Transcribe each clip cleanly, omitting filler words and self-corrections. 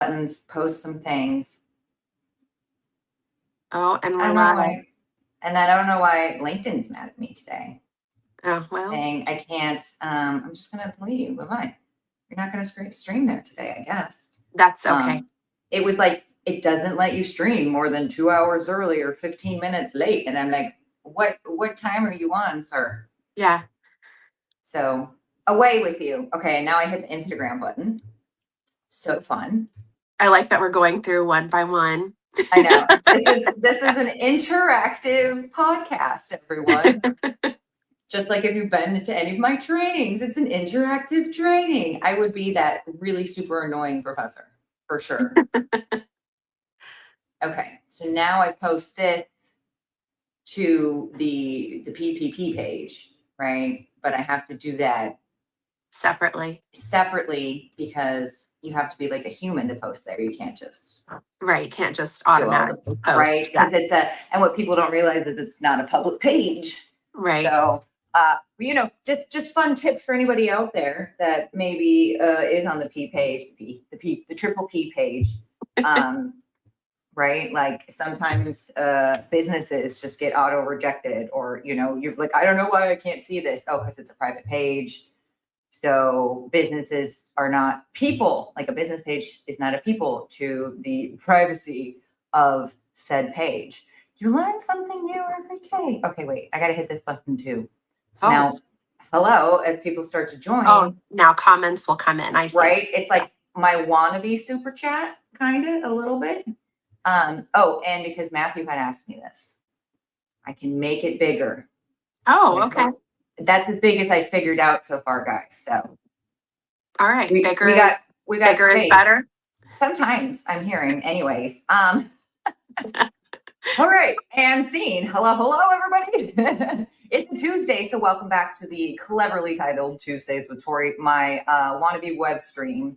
buttons, post some things. Oh, and we're I don't know live. why, and I don't know why LinkedIn's mad at me today. Oh, well. Saying I can't, I'm just going to delete you. Bye-bye. You're not going to stream there today, I guess. That's okay. It was like, it doesn't let you stream more than 2 hours early or 15 minutes late. And I'm like, what time are you on, sir? Yeah. So away with you. Okay, now I hit the Instagram button. So fun. I like that we're going through one by one. I know. This is an interactive podcast, everyone. Just like if you've been to any of my trainings, it's an interactive training. I would be that really super annoying professor, for sure. Okay, so now I post this to the PPP page, right? But I have to do that separately because you have to be like a human to post there. You can't just can't just automatically post, right? Because and what people don't realize is it's not a public page, right? So just fun tips for anybody out there that maybe is on the P page, the triple P page. Right? Like sometimes businesses just get auto rejected, or you're like, I don't know why I can't see this. Oh, because it's a private page. So businesses are not people. Like a business page is not a people to the privacy of said page. You learn something new every day. Okay, wait, I gotta hit this button too. So now, hello, as people start to join. Oh, now comments will come in. I see. Right? It's like my wannabe super chat, kind of a little bit. Oh, and because Matthew had asked me this, I can make it bigger. Oh, okay. That's as big as I figured out so far, guys. So, all right, bigger we got bigger space. is better. Sometimes I'm hearing, anyways. All right, and scene. Hello, everybody. It's a Tuesday, so welcome back to the cleverly titled Tuesdays with Tori, my wannabe web stream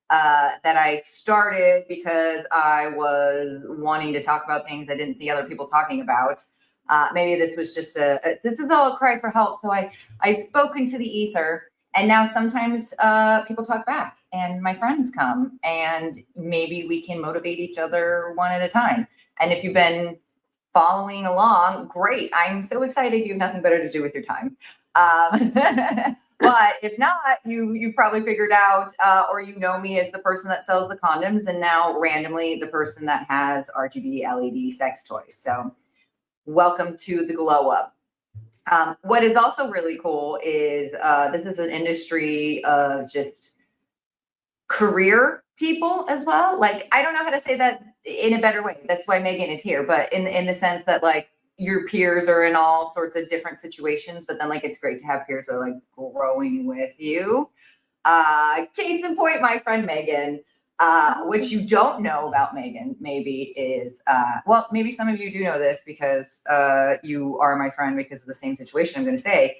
that I started because I was wanting to talk about things I didn't see other people talking about. Maybe this was just this is all a cry for help. So I spoke into the ether, and now sometimes people talk back, and my friends come, and maybe we can motivate each other one at a time. And if you've been following along, great. I'm so excited. You have nothing better to do with your time. But if not, you've probably figured out, or me as the person that sells the condoms, and now randomly the person that has RGB LED sex toys. So welcome to the glow up. What is also really cool is this is an industry of just career people as well. Like, I don't know how to say that in a better way. That's why Meghan is here. But in the sense that, like, your peers are in all sorts of different situations, but then, like, it's great to have peers that are, like, growing with you. Case in point, my friend Meghan. What you don't know about Meghan maybe is, well, maybe some of you do know this because you are my friend because of the same situation I'm going to say.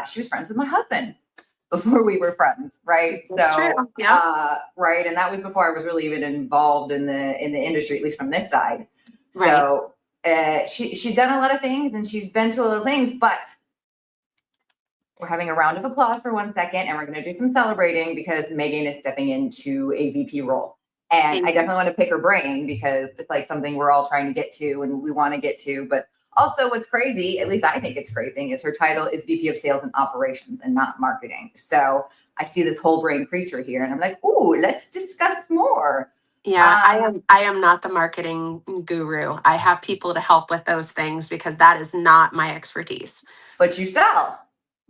She was friends with my husband before we were friends, right? That's true. Yeah. Right, and that was before I was really even involved in the industry, at least from this side. So she's done a lot of things, and she's been to a lot of things, but we're having a round of applause for 1 second, and we're going to do some celebrating because Meghan is stepping into a VP role. And I definitely want to pick her brain because it's like something we're all trying to get to and we want to get to. But also what's crazy, at least I think it's crazy, is her title is VP of Sales and Operations and not marketing. So I see this whole brain creature here and I'm like, ooh, let's discuss more. Yeah, I am not the marketing guru. I have people to help with those things because that is not my expertise. But you sell.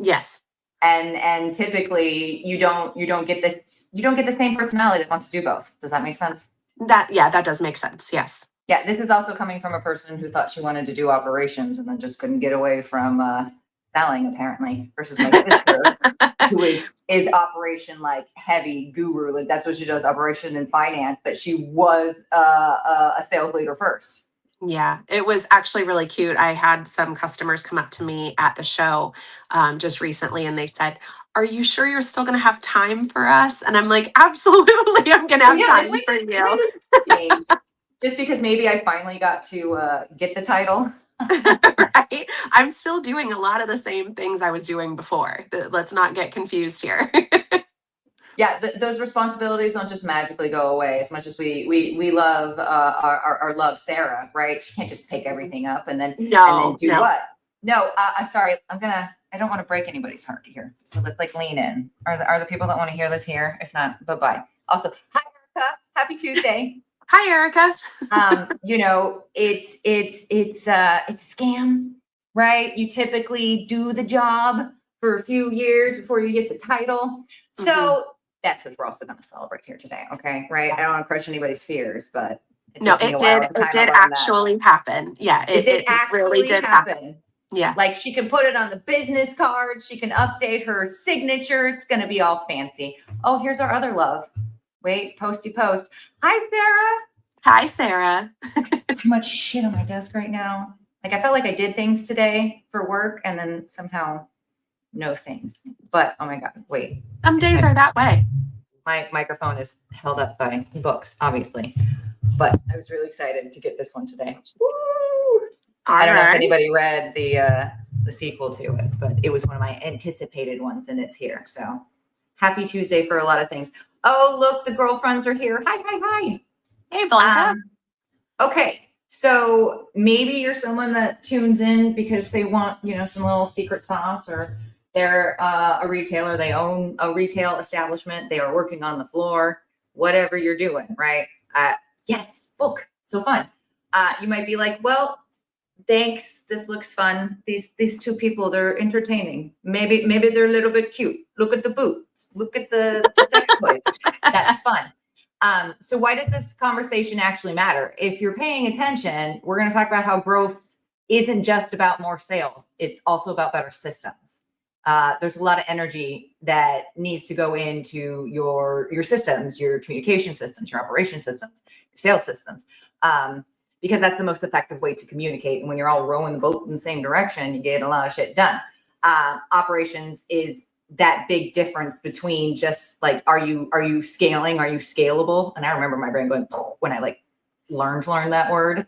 Yes. And typically you don't get the same personality that wants to do both. Does that make sense? That does make sense. Yes. Yeah, this is also coming from a person who thought she wanted to do operations and then just couldn't get away from selling, apparently, versus my sister who is operation like heavy guru. Like that's what she does, operation and finance, but she was a sales leader first. Yeah, it was actually really cute. I had some customers come up to me at the show just recently and they said, "Are you sure you're still going to have time for us?" And I'm like, absolutely, I'm going to have time for you. Just because maybe I finally got to get the title. Right? I'm still doing a lot of the same things I was doing before. Let's not get confused here. Yeah, those responsibilities don't just magically go away. As much as we love our love Sarah, right? She can't just pick everything up and then No, do what? No, sorry, I don't want to break anybody's heart here. So let's like lean in. Are the people that want to hear this here? If not, bye-bye. Also, hi Erica, happy Tuesday. Hi, Erica. You know, it's a scam, right? You typically do the job for a few years before you get the title. So that's what we're also going to celebrate here today. Okay. Right. I don't want to crush anybody's fears, but it did actually happen. Yeah. It really did happen. Yeah. Like she can put it on the business card. She can update her signature. It's going to be all fancy. Oh, here's our other love. Wait, posty post. Hi, Sarah. Hi, Sarah. Too much shit on my desk right now. Like I felt like I did things today for work and then somehow no things. But oh my God, wait. Some days are that way. My microphone is held up by books, obviously. But I was really excited to get this one today. Woo! I don't know if anybody read the sequel to it, but it was one of my anticipated ones and it's here. So happy Tuesday for a lot of things. Oh, look, the girlfriends are here. Hi, hi, hi. Hey, Blanca. Okay. So maybe you're someone that tunes in because they want, you know, some little secret sauce, or they're a retailer. They own a retail establishment. They are working on the floor, whatever you're doing, right? Yes, book. So fun. You might be like, well, thanks. This looks fun. These two people, they're entertaining. Maybe they're a little bit cute. Look at the boots. Look at the sex toys. That's fun. So why does this conversation actually matter? If you're paying attention, we're going to talk about how growth isn't just about more sales. It's also about better systems. There's a lot of energy that needs to go into your systems, your communication systems, your operation systems, your sales systems, because that's the most effective way to communicate. And when you're all rowing the boat in the same direction, you get a lot of shit done. Operations is that big difference between just like, are you scaling? Are you scalable? And I remember my brain going when I like learned that word,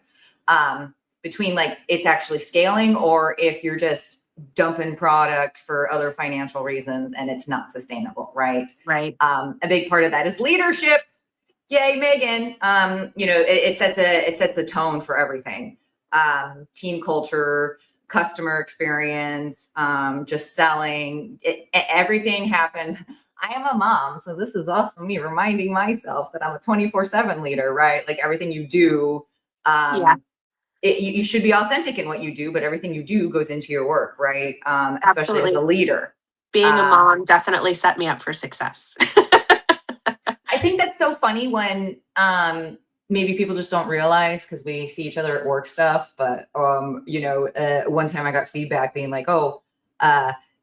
between like it's actually scaling, or if you're just dumping product for other financial reasons and it's not sustainable. Right. Right. A big part of that is leadership. Yay, Meghan. You know, it sets the tone for everything. Team culture, customer experience, just selling, everything happens. I am a mom, so this is also me reminding myself that I'm a 24/7 leader, right? Like everything you do, you should be authentic in what you do, but everything you do goes into your work, right? Especially as a leader. Being a mom definitely set me up for success. I think that's so funny when maybe people just don't realize, because we see each other at work stuff. But you know, one time I got feedback being like, "Oh,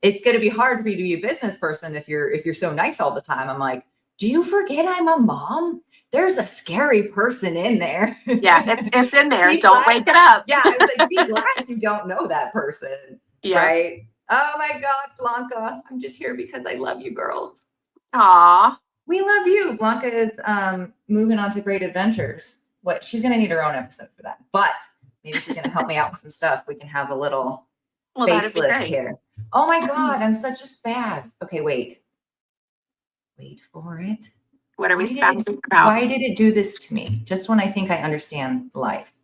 it's going to be hard for you to be a business person if you're so nice all the time." I'm like, "Do you forget I'm a mom? There's a scary person in there." Yeah, it's in there. Don't wake it up. Yeah, I was like, be glad you don't know that person, right? Oh my God, Blanca, I'm just here because I love you, girls. Aw. We love you. Blanca is moving on to great adventures. She's going to need her own episode for that, but maybe she's going to help me out with some stuff. We can have a little facelift here. Oh my God, I'm such a spaz. Okay, wait for it. What are we spazzing about? Why did it do this to me? Just when I think I understand life.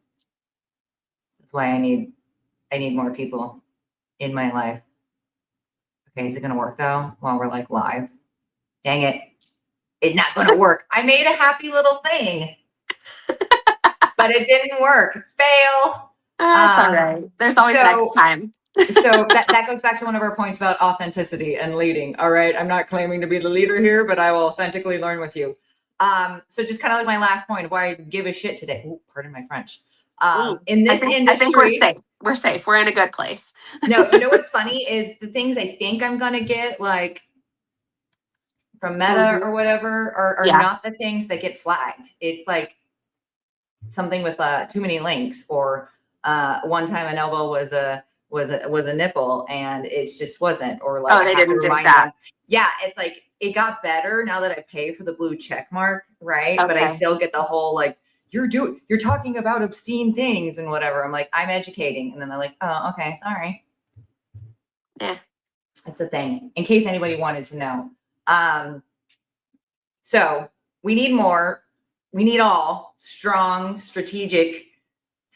That's why I need more people in my life. Okay, is it going to work though while we're like live? Dang it. It's not going to work. I made a happy little thing, but it didn't work. Fail. That's all right. There's always next time. So that goes back to one of our points about authenticity and leading. All right. I'm not claiming to be the leader here, but I will authentically learn with you. So just kind of like my last point of why I give a shit today. Ooh, pardon my French. In this industry, I think we're safe. We're safe. We're in a good place. No, you know what's funny is the things I think I'm going to get, like from Meta or whatever, are not the things that get flagged. It's like something with too many links, or one time an elbow was a nipple and it just wasn't, or like they didn't do that. Yeah, it's like it got better now that I pay for the blue check mark, right? Okay. But I still get the whole like you're talking about obscene things and whatever. I'm like, I'm educating, and then they're like, oh, okay, sorry. Yeah, it's a thing. In case anybody wanted to know. So we need all strong, strategic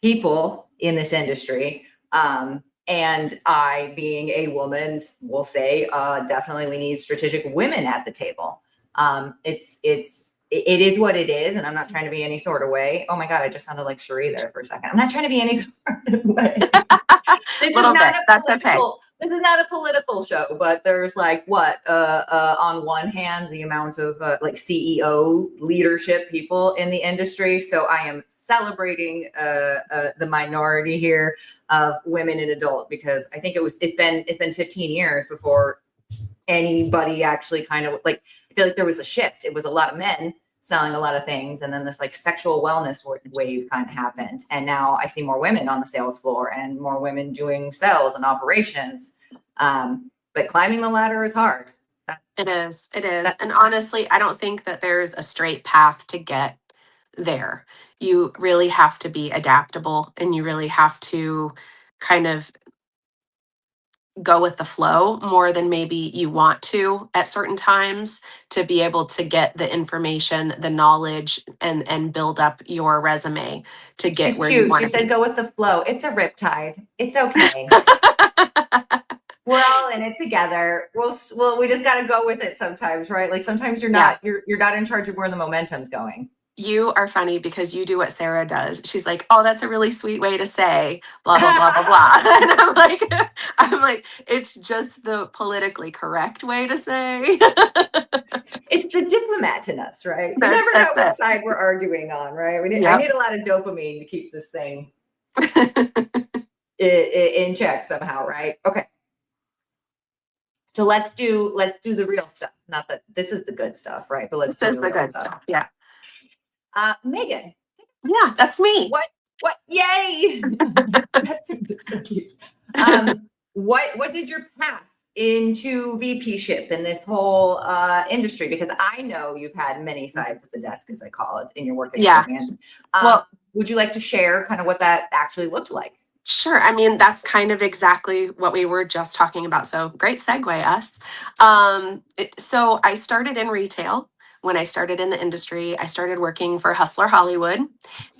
people in this industry. And I, being a woman, will say definitely we need strategic women at the table. It is what it is, and I'm not trying to be any sort of way. Oh my God, I just sounded like Cherie there for a second. I'm not trying to be any sort of way. This is Little not bit. a That's okay. political. This is not a political show, but there's like on one hand, the amount of like CEO leadership people in the industry. So I am celebrating the minority here of women in adult, because I think it's been 15 years before anybody actually kind of like, I feel like there was a shift. It was a lot of men selling a lot of things, and then this like sexual wellness wave kind of happened, and now I see more women on the sales floor and more women doing sales and operations. But climbing the ladder is hard. It is. And honestly, I don't think that there's a straight path to get there. You really have to be adaptable, and you really have to kind of go with the flow more than maybe you want to at certain times, to be able to get the information, the knowledge, and build up your resume to get She's where you cute. want She to be. said, "Go with the flow. It's a riptide. It's okay. We're all in it together. We just got to go with it sometimes, right? Like sometimes you're not in charge of where the momentum's going." You are funny because you do what Sarah does. She's like, "Oh, that's a really sweet way to say blah blah blah blah blah." And I'm like, it's just the politically correct way to say. It's the diplomat in us, right? You That's never know what it. side we're arguing on, right? I Yep. need a lot of dopamine to keep this thing in check somehow, right? Okay. So let's do the real stuff. Not that this is the good stuff, right? But let's This do is the the real good stuff. stuff. Yeah. Megan. Yeah, that's me. What? Yay! That's so cute. What did your path into VP-ship in this whole industry? Because I know you've had many sides of the desk, as I call it, in your work experience. Well, would you like to share kind of what that actually looked like? Sure. I mean, that's kind of exactly what we were just talking about. So great segue, us. So I started in retail. When I started in the industry, I started working for Hustler Hollywood,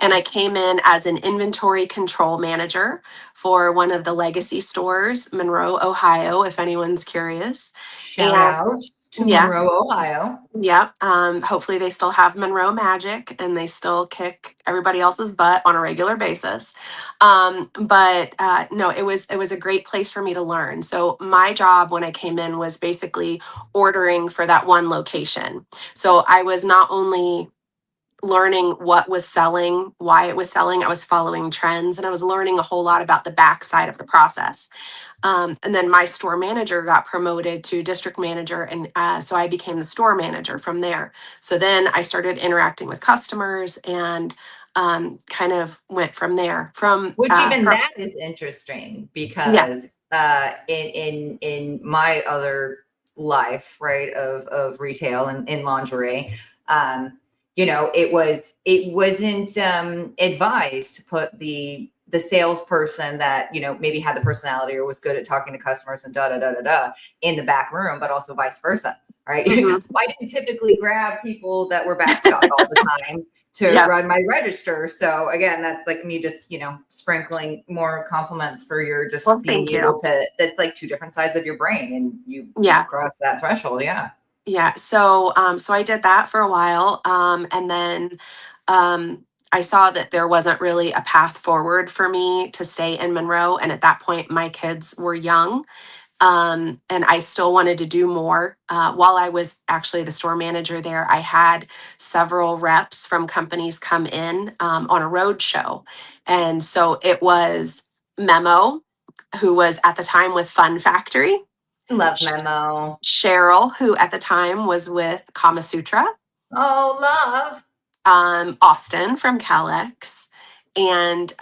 and I came in as an inventory control manager for one of the legacy stores, Monroe, Ohio, if anyone's curious. Shout out to Monroe, Ohio. Yeah. Hopefully they still have Monroe Magic and they still kick everybody else's butt on a regular basis. But no, it was a great place for me to learn. So my job when I came in was basically ordering for that one location. So I was not only learning what was selling, why it was selling, I was following trends, and I was learning a whole lot about the backside of the process. And then my store manager got promoted to district manager. And so I became the store manager from there. So then I started interacting with customers and kind of went from there. That is interesting, because in my other life, right, of retail and in lingerie, it wasn't advised to put the salesperson that maybe had the personality or was good at talking to customers and in the back room, but also vice versa, right? Mm-hmm. I didn't typically grab people that were backstock all the time to run my register. So again, that's like me just sprinkling more compliments for your just being able to. That's like two different sides of your brain, and you cross that threshold. Yeah. So I did that for a while. And then I saw that there wasn't really a path forward for me to stay in Monroe. And at that point, my kids were young. And I still wanted to do more. While I was actually the store manager there, I had several reps from companies come in on a road show. And so it was Memo, who was at the time with Fun Factory. Love Memo. Cheryl, who at the time was with Kama Sutra. Oh, love. Austin from Calex, and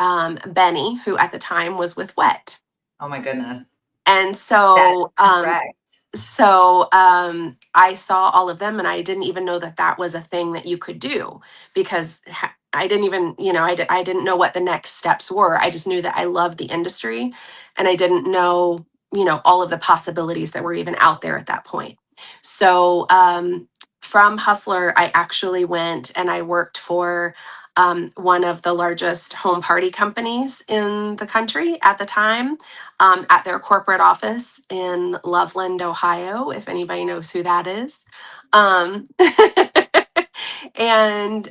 Benny, who at the time was with Wet. Oh my goodness. And so, I saw all of them, and I didn't even know that was a thing that you could do, because I didn't even, I didn't know what the next steps were. I just knew that I loved the industry, and I didn't know, all of the possibilities that were even out there at that point. So, from Hustler, I actually went and I worked for one of the largest home party companies in the country at the time, at their corporate office in Loveland, Ohio, if anybody knows who that is. Um, and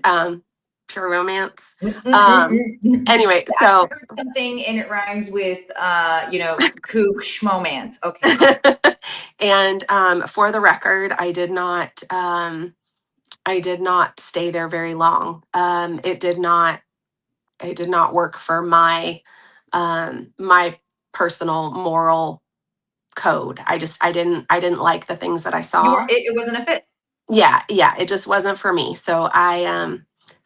Pure Romance. Anyway, I so heard something and it rhymes with, kook schmomance. Okay. and for the record, I did not stay there very long. It did not work for my personal moral code. I didn't like the things that I saw. It wasn't a fit. Yeah, it just wasn't for me. So I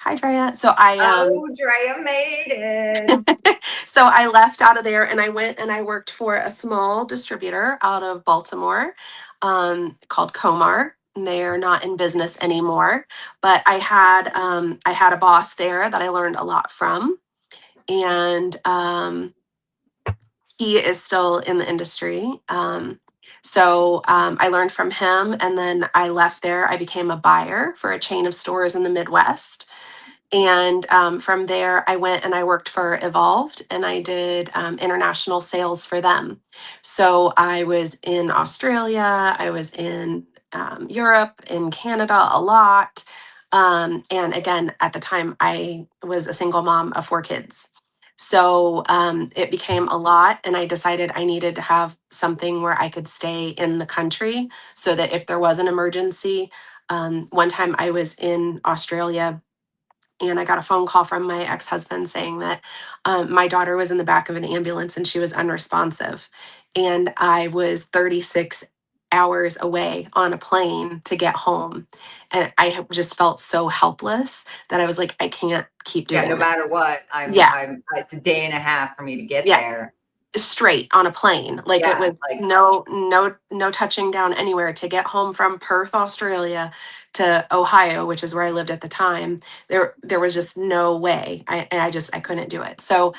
hi Drea. So Oh, Drea made it. so I left out of there and I went and I worked for a small distributor out of Baltimore, called Comar. They're not in business anymore, but I had a boss there that I learned a lot from, and he is still in the industry. I learned from him, and then I left there. I became a buyer for a chain of stores in the Midwest. And from there, I went and I worked for Evolved and I did international sales for them. So I was in Australia, I was in Europe, in Canada a lot. And again, at the time, I was a single mom of 4 kids. So it became a lot, and I decided I needed to have something where I could stay in the country so that if there was an emergency, one time I was in Australia and I got a phone call from my ex-husband saying that my daughter was in the back of an ambulance and she was unresponsive. And I was 36 hours away on a plane to get home. And just felt so helpless that I was like, I can't keep doing Yeah, no matter this. what, Yeah. it's a day and a half for me to get Yeah. there. Straight on a plane. Like Yeah, it was like- no touching down anywhere. To get home from Perth, Australia to Ohio, which is where I lived at the time, there was just no way. I couldn't do it. So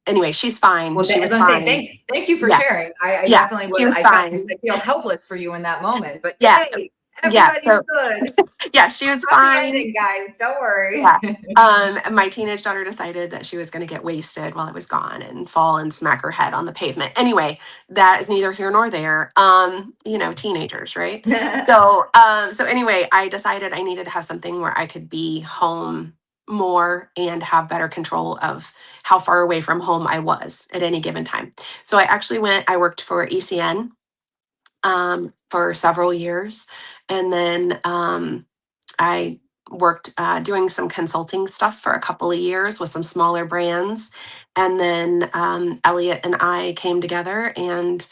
anyway, she's fine. Well, She was I'm saying fine. thank you for Yeah. sharing. I Yeah, definitely she would. was fine. I feel helpless for you in that moment, but Yeah. hey, Yeah. everybody's So good. yeah, she was Happy fine. ending, guys. Don't worry. Yeah. My teenage daughter decided that she was going to get wasted while I was gone and fall and smack her head on the pavement. Anyway, that is neither here nor there. Teenagers, right? So anyway, I decided I needed to have something where I could be home more and have better control of how far away from home I was at any given time. So I worked for ECN for several years, and then I worked doing some consulting stuff for a couple of years with some smaller brands. And then Elliot and I came together and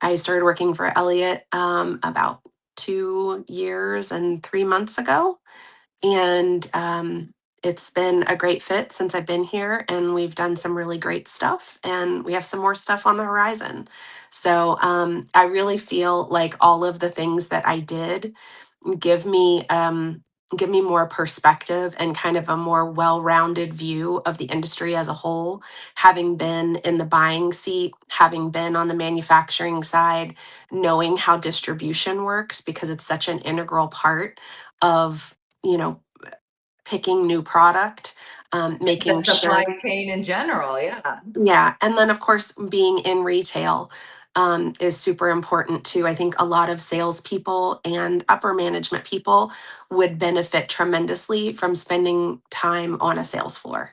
I started working for Elliot about 2 years and 3 months ago. And it's been a great fit since I've been here. And we've done some really great stuff. And we have some more stuff on the horizon. So I really feel like all of the things that I did give me give me more perspective and kind of a more well-rounded view of the industry as a whole, having been in the buying seat, having been on the manufacturing side, knowing how distribution works because it's such an integral part of, you know, picking new product, making The supply sure. chain in general, yeah. Yeah. And then, of course, being in retail is super important too. I think a lot of salespeople and upper management people would benefit tremendously from spending time on a sales floor.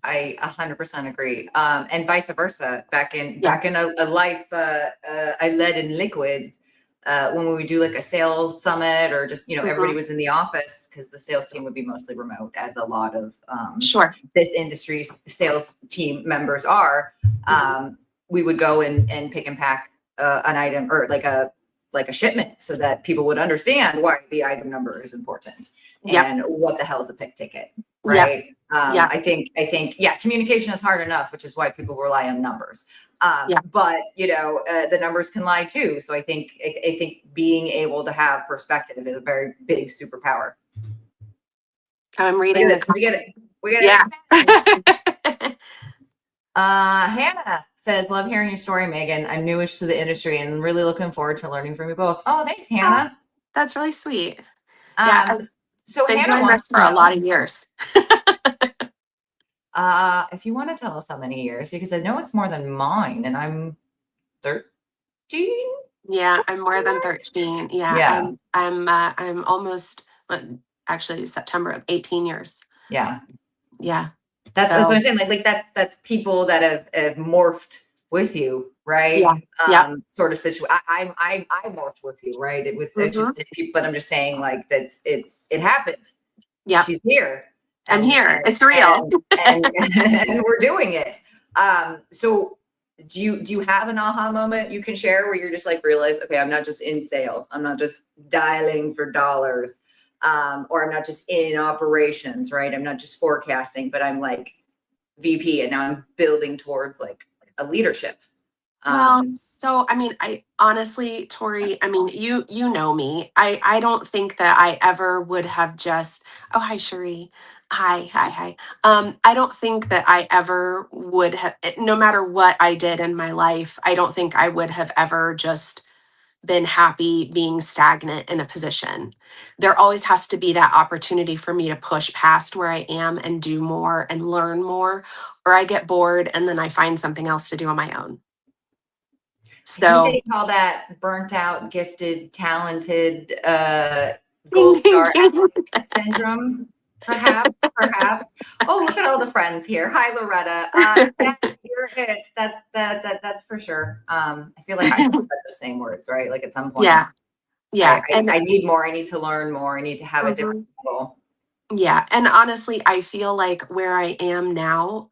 I 100% agree. And vice versa. Back in a life I led in liquids, when we would do like a sales summit or just, everybody was in the office because the sales team would be mostly remote, as a lot of Sure. this industry's sales team members are. We would go and pick and pack an item or like a shipment so that people would understand why the item number is important and what the hell is a pick ticket, right? I think, communication is hard enough, which is why people rely on numbers. But the numbers can lie too. So I think being able to have perspective is a very big superpower. I'm reading this. We get it. Hannah says, love hearing your story, Megan. I'm newish to the industry and really looking forward to learning from you both. Oh, thanks, Hannah. That's really sweet. Yeah, I've So been Hannah doing wants this to for a lot know, of years. if you want to tell us how many years, because I know it's more than mine, and I'm 13. Yeah, I'm more than 13. Yeah, Yeah, I'm almost actually September of 18 years. yeah. Yeah. That's what So I'm saying. Like that's people that have morphed with you, right? yeah. Yep. Sort of situation. I morphed with you, right? It was, I Hmm. shouldn't say people, but I'm just saying, like, it happened. Yep. She's here, I'm and here. It's real. and we're doing it. So do you have an aha moment you can share where you're just like realize, okay, I'm not just in sales, I'm not just dialing for dollars, or I'm not just in operations, right? I'm not just forecasting, but I'm like VP, and now I'm building towards like a leadership. Well, Um, so I mean, I honestly, Tori, I mean, you know me. I don't think that I ever would have just, oh, hi, Cherie. Hi. I don't think that I ever would have, no matter what I did in my life, I don't think I would have ever just been happy being stagnant in a position. There always has to be that opportunity for me to push past where I am and do more and learn more, or I get bored and then I find something else to do on my own. I think So they call that burnt out, gifted, talented, ding, gold ding, star ding. syndrome, perhaps. Oh, look at all the friends here. Hi, Loretta. Yeah, you're it. That's for sure. I feel like I said those same words, right? Like at some point, Yeah, yeah. And I need more. I need to learn more. I need to have a different mhm. level. Yeah, and honestly, I feel like where I am now,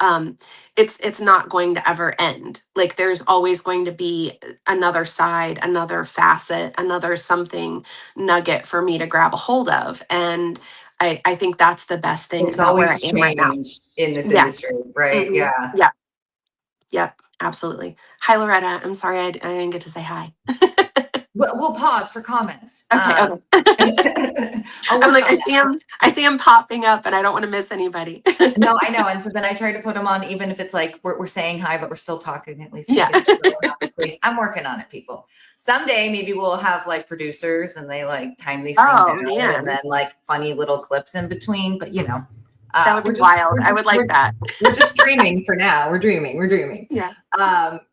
it's not going to ever end. Like there's always going to be another side, another facet, another something nugget for me to grab a hold of. And I think that's the best thing There's about where I always am right now. change in this Yes. industry, right? Hmm. Yeah. Yeah. Yep. Absolutely. Hi, Loretta. I'm sorry I didn't get to say hi. We'll pause for comments. Okay. Okay. I'll I'm work like, on that. I see him popping up, and I don't want to miss anybody. No, I know. And so then I try to put them on, even if it's like we're saying hi, but we're still talking, at least make Yeah. it a happy face. I'm working on it, people. Someday maybe we'll have like producers and they like time these things Oh out, and then man, like funny little clips in between. But that would be we're just wild. I would like that. we're just dreaming for now. We're dreaming. We're dreaming. Yeah.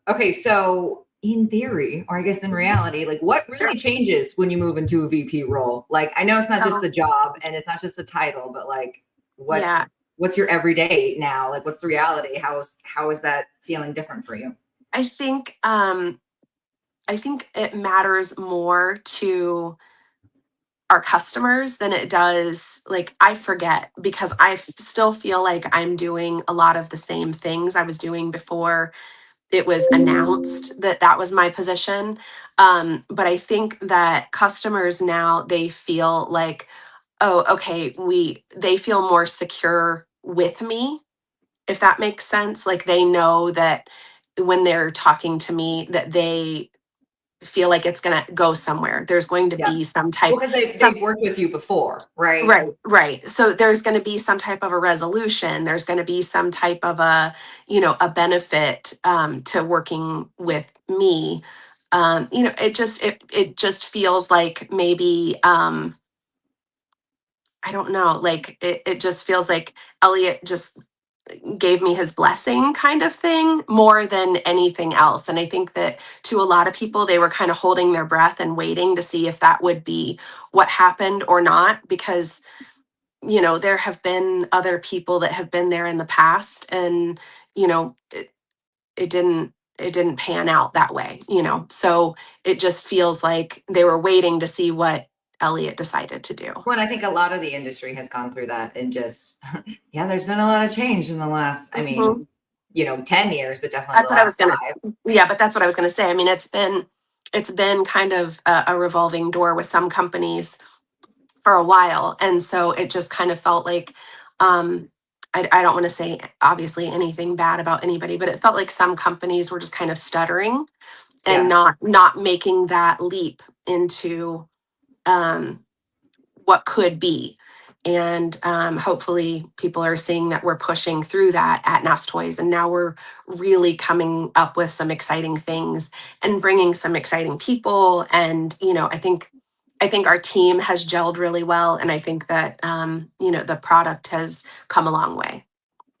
Okay, so in theory, or I guess in reality, like what Sure. really changes when you move into a VP role? Like I know it's not just So the job and it's not just the title, but like yeah, what's your everyday now? Like what's the reality? How is that feeling different for you? I think I think it matters more to our customers than it does, like I forget because still feel like I'm doing a lot of the same things I was doing before it was announced that that was my position. But I think that customers now, they feel like, oh, okay, they feel more secure with me, if that makes sense. Like they know that when they're talking to me, that they feel like it's going to go somewhere. There's going to Yeah. be Well, because some they've worked with you before, right? right. So there's going to be some type of a resolution. There's going to be some type of a, a benefit to working with me. It just feels like maybe I don't know, like it just feels like Elliot just gave me his blessing kind of thing more than anything else. And I think that to a lot of people, they were kind of holding their breath and waiting to see if that would be what happened or not, because, there have been other people that have been there in the past and, it didn't pan out that way. So it just feels like they were waiting to see what Elliot decided to do. Well, and I think a lot of the industry has gone through that and just, yeah, there's been a lot of change in the last, I Mhm. mean, 10 years, but definitely the That's what I was last gonna. 5. Yeah, but that's what I was gonna say. I mean, it's been kind of a revolving door with some companies for a while, and so it just kind of felt like, um, I don't want to say obviously anything bad about anybody, but it felt like some companies were just kind of stuttering and Yeah. not making that leap into um, what could be. And hopefully, people are seeing that we're pushing through that at Nasstoys, and now we're really coming up with some exciting things and bringing some exciting people. And I think I think our team has gelled really well. And I think that, the product has come a long way.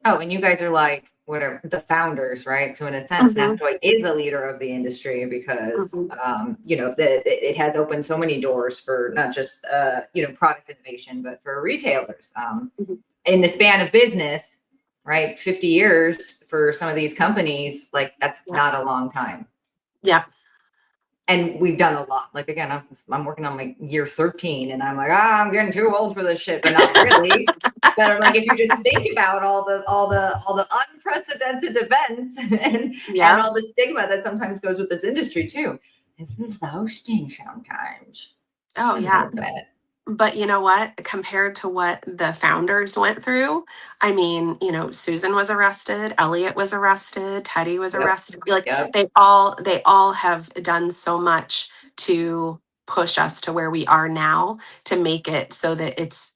Oh, and you guys are like, whatever, the founders, right? So in a sense, Mhm, Nasstoys is the leader of the industry because, mhm, it has opened so many doors for not just, product innovation, but for retailers. mhm. In the span of business, right? 50 years for some of these companies, like that's Yeah. not a long time. Yeah. And we've done a lot. Like again, I'm working on my year 13, and I'm like, I'm getting too old for this shit, but not really. But I'm like, if you just think about all the unprecedented events and Yeah. all the stigma that sometimes goes with this industry too, it's exhausting sometimes. Oh, Just a yeah. little bit. But you know what? Compared to what the founders went through, I mean, Susan was arrested, Elliot was arrested, Teddy was Yep. arrested. Like Yep. they all have done so much to push us to where we are now, to make it so that it's,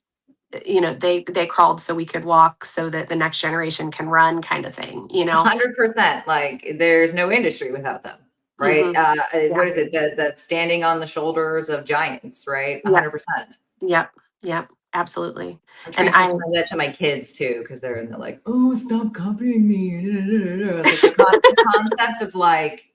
they crawled so we could walk, so that the next generation can run, kind of thing. 100%. Like there's no industry without them, right? Hmm. What Yeah. is it? The standing on the shoulders of giants, right? Yep. 100%. Yep. Yep. Absolutely. I'm And trying to explain that to my kids too, because they're in the like, oh, stop copying me. It's like the concept of like,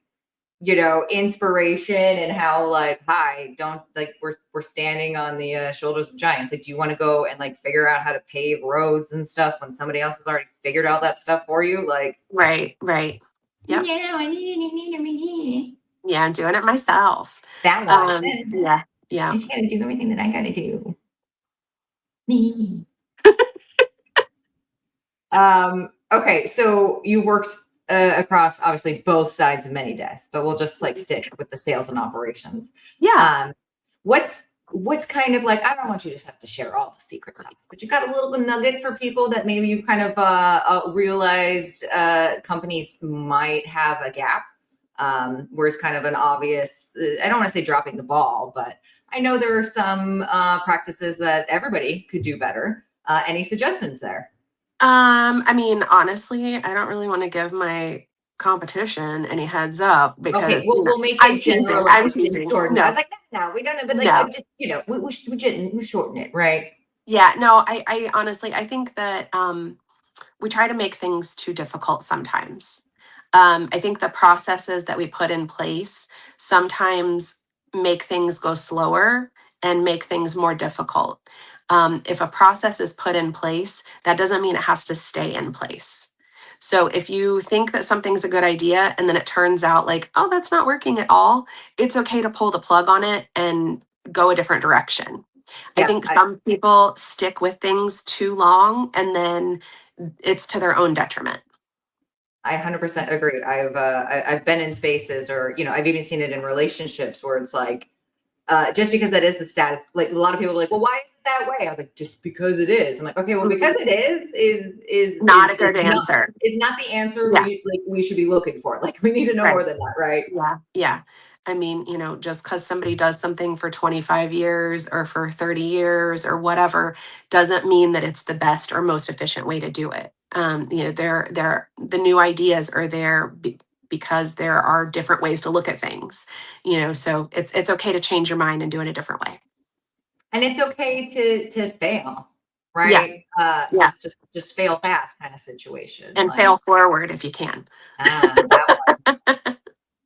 inspiration and how like, hi, don't like we're standing on the shoulders of giants. Like, do you want to go and like figure out how to pave roads and stuff when somebody else has already figured out that stuff for you? Like, right. Right. Yep. no, I need Yeah, I'm doing it myself. that one. Yeah, yeah. I just gotta do everything that I gotta do. Me. Okay, so you worked across obviously both sides of many desks, but we'll just like Mhm. stick with the sales and operations. Yeah. Um, what's kind of like, I don't want you to just have to share all the secret sauce, but you got a little nugget for people that maybe you've kind of realized companies might have a gap, where it's kind of an obvious, I don't want to say dropping the ball, but I know there are some practices that everybody could do better. Any suggestions there? I mean, honestly, I don't really want to give my competition any heads up Okay, because, we'll make I'm it teasing. I'm generalized and teasing. shortened. I was No, like, no, we don't know, but like, no. just we shorten it, right? Yeah, no, I honestly, I think that we try to make things too difficult sometimes. I think the processes that we put in place sometimes make things go slower and make things more difficult. If a process is put in place, that doesn't mean it has to stay in place. So if you think that something's a good idea and then it turns out like, oh, that's not working at all, it's okay to pull the plug on it and go a different direction. I Yeah, think some people stick with things too long and then it's to their own detriment. I 100% agree. I've been in spaces, or I've even seen it in relationships where it's like, just because that is the status, like a lot of people are like, well, why is it that way? I was like, just because it is. I'm like, okay, well, Mhm. because it Not a is good not answer. is not the answer Yeah, we should be looking for. Like we need to know right. more than that, right? Yeah, yeah. I mean, just because somebody does something for 25 years or for 30 years or whatever doesn't mean that it's the best or most efficient way to do it. The new ideas are there because there are different ways to look at things. So it's okay to change your mind and do it a different way. And it's okay to fail, Yeah, right? yeah. Just fail fast kind of situation. And fail Like, forward if you can. that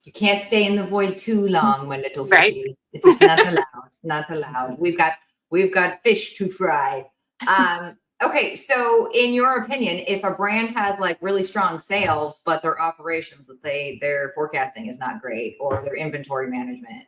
you can't stay in the void too long, my little Right? fishies. It is not allowed. Not allowed. We've got fish to fry. Okay, so in your opinion, if a brand has like really strong sales, but their operations, let's say their forecasting is not great or their inventory management,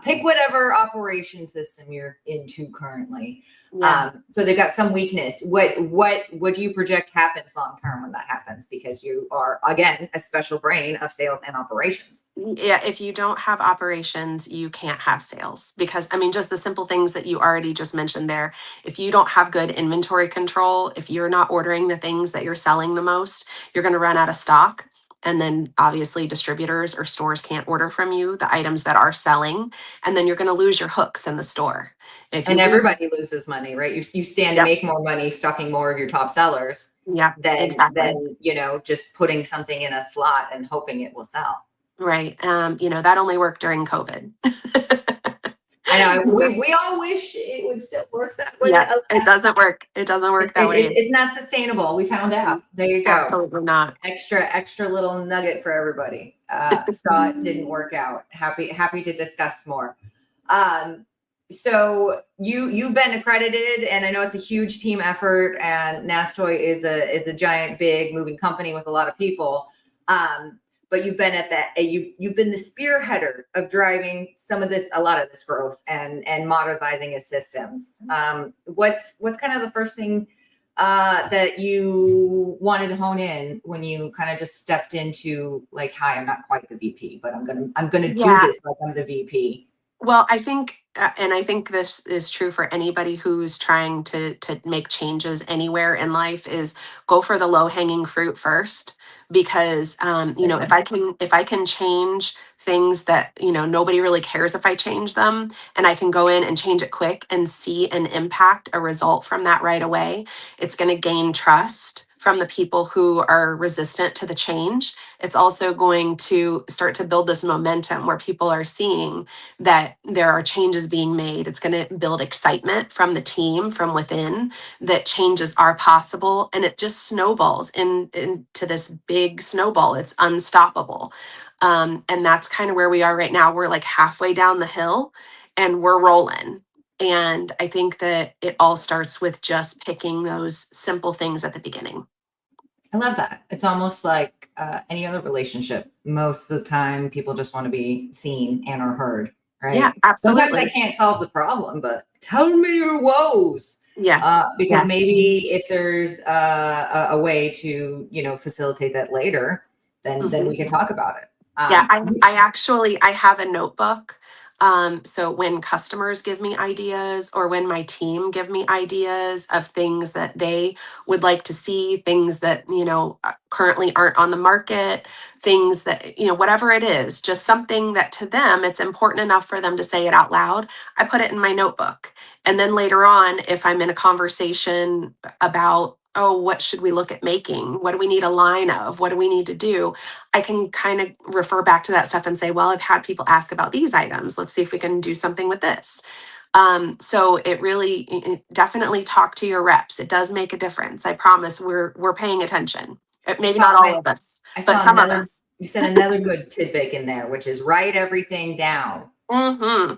pick whatever operation system you're into currently. Yeah. So they've got some weakness. What do you project happens long term when that happens? Because you are again a special brain of sales and operations. Yeah, if you don't have operations, you can't have sales because I mean, just the simple things that you already just mentioned there. If you don't have good inventory control, if you're not ordering the things that you're selling the most, you're going to run out of stock. And then obviously distributors or stores can't order from you the items that are selling. And then you're going to lose your hooks in the store. If you And lose, everybody loses money, right? You stand to yep, make more money stocking more of your top sellers yep, than exactly. just putting something in a slot and hoping it will sell. Right. That only worked during COVID. I know. We all wish it would still work that way. Yeah, it doesn't work. It doesn't work that way. It's not sustainable. We found out. There you go. Absolutely not. Extra little nugget for everybody. Saw it didn't work out. Happy to discuss more. So you've been accredited, and I know it's a huge team effort, and Nasstoy is a giant, big, moving company with a lot of people. But you've been you've been the spearheader of driving a lot of this growth and modernizing his systems. What's kind of the first thing that you wanted to hone in when you kind of just stepped into, like, hi, I'm not quite the VP, but I'm gonna do this like I'm the VP. Well, I think, and I think this is true for anybody who's trying to make changes anywhere in life, is go for the low hanging fruit first, because if I can change things that nobody really cares if I change them, and I can go in and change it quick and see an impact, a result from that right away, it's going to gain trust from the people who are resistant to the change. It's also going to start to build this momentum where people are seeing that there are changes being made. It's going to build excitement from the team from within that changes are possible, and it just snowballs into this big snowball. It's unstoppable. And that's kind of where we are right now. We're like halfway down the hill and we're rolling. And I think that it all starts with just picking those simple things at the beginning. I love that. It's almost like any other relationship. Most of the time, people just want to be seen and or heard, right? Yeah, absolutely. Sometimes I can't solve the problem, but tell me your woes. Yes. Because maybe if there's a way to, facilitate that later, then we can talk about it. Yeah, I have a notebook. So when customers give me ideas, or when my team give me ideas of things that they would like to see, things that, currently aren't on the market, things that, whatever it is, just something that to them, it's important enough for them to say it out loud, I put it in my notebook. And then later on, if I'm in a conversation about, oh, what should we look at making? What do we need a line of? What do we need to do? I can kind of refer back to that stuff and say, well, I've had people ask about these items. Let's see if we can do something with this. So it definitely talk to your reps. It does make a difference. I promise we're paying attention. Maybe not all of us, but some of us. You said another good tidbit in there, which is write everything down. Mm-hmm.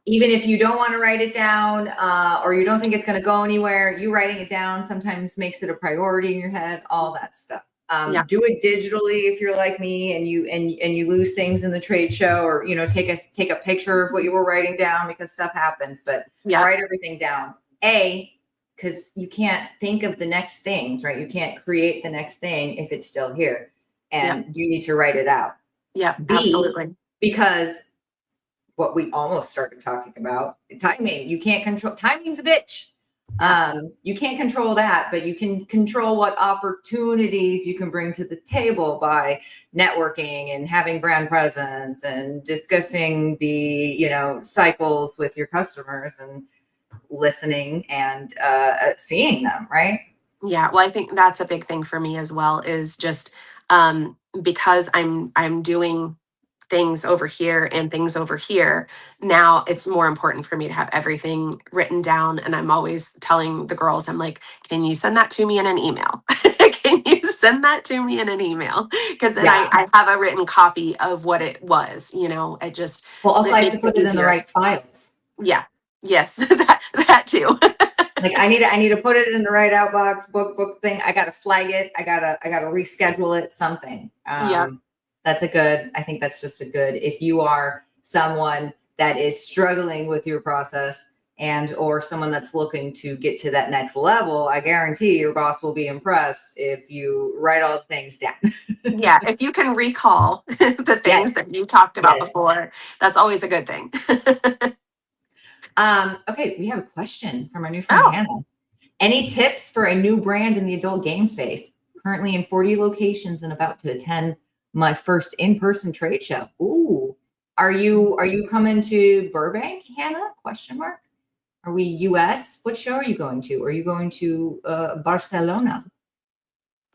Even if you don't want to write it down, or you don't think it's going to go anywhere, you writing it down sometimes makes it a priority in your head, all that stuff. Do it digitally if you're like me and you lose things in the trade show, or take a picture of what you were writing down, because stuff happens. But write everything down. Because you can't think of the next things, right? You can't create the next thing if it's still here, and you need to write it out. Yeah, absolutely. Because what we almost started talking about, timing. You can't control, timing's a bitch. You can't control that, but you can control what opportunities you can bring to the table by networking and having brand presence and discussing the, cycles with your customers and listening and seeing them, right? Yeah, well, I think that's a big thing for me as well, is just because I'm doing things over here and things over here. Now it's more important for me to have everything written down. And I'm always telling the girls, I'm like, can you send that to me in an email? Can you send that to me in an email? Because then I have a written copy of what it was, it just. Well, also I have to put it in the right files. Yeah. Yes. that too. Like I need to put it in the right outbox book thing. I got to flag it. I gotta reschedule it, something. I think that's just a good, if you are someone that is struggling with your process and or someone that's looking to get to that next level, I guarantee your boss will be impressed if you write all the things down. Yeah, if you can recall the things that you talked about before, that's always a good thing. Okay, we have a question from our new friend Hannah. Any tips for a new brand in the adult game space? Currently in 40 locations and about to attend my first in-person trade show. Ooh, are you coming to Burbank, Hannah? Question mark. Are we US? What show are you going to? Are you going to Barcelona?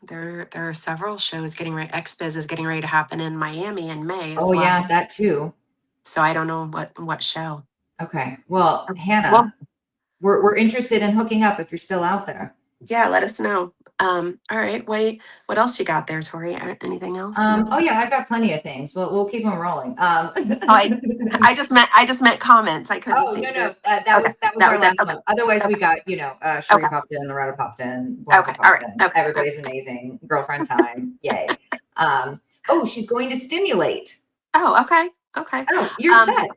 There are several shows getting ready. XBiz is getting ready to happen in Miami in May as well. Yeah, that too. So I don't know what show. Okay. Well, Well, Hannah, we're interested in hooking up if you're still out there. yeah, let us know. All right. Wait, what else you got there, Tori? Anything else? Oh yeah, I've got plenty of things. We'll keep them rolling. Oh, I just meant comments. I couldn't Oh see no, yours. that Okay, was that our was it. last Okay. one. Otherwise, we Okay. got Sheree Okay. popped in, Loretta popped in, Blanca Okay. All popped right. in. Okay. Okay. Everybody's amazing. Girlfriend time, yay! Oh, she's going to stimulate. Oh, okay. Okay. Oh, you're Um, set.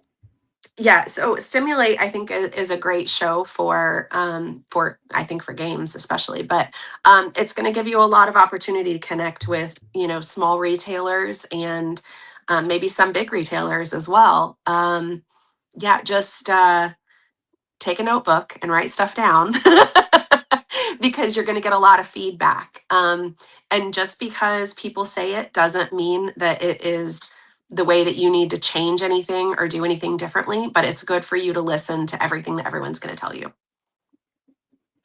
yeah. So Stimulate, I think, is a great show for I think for games especially, but it's going to give you a lot of opportunity to connect with small retailers and maybe some big retailers as well. Yeah, just take a notebook and write stuff down because you're going to get a lot of feedback. And just because people say it doesn't mean that it is the way that you need to change anything or do anything differently, but it's good for you to listen to everything that everyone's going to tell you.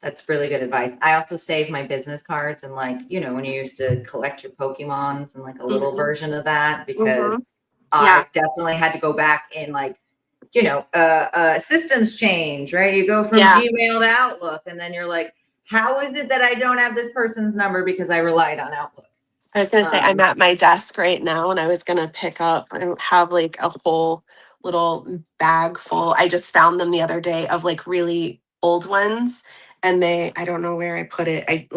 That's really good advice. I also save my business cards and when you used to collect your Pokemons and like a little Hmm. version of that Hmm. because Yeah. I definitely had to go back and systems change, right? You go from Yeah. Gmail to Outlook and then you're like, how is it that I don't have this person's number because I relied on Outlook? I was going to say, I'm at my desk right now and I was going to pick up, I have like a whole little bag full. I just found them the other day of like really old ones. And I don't know where I put it. I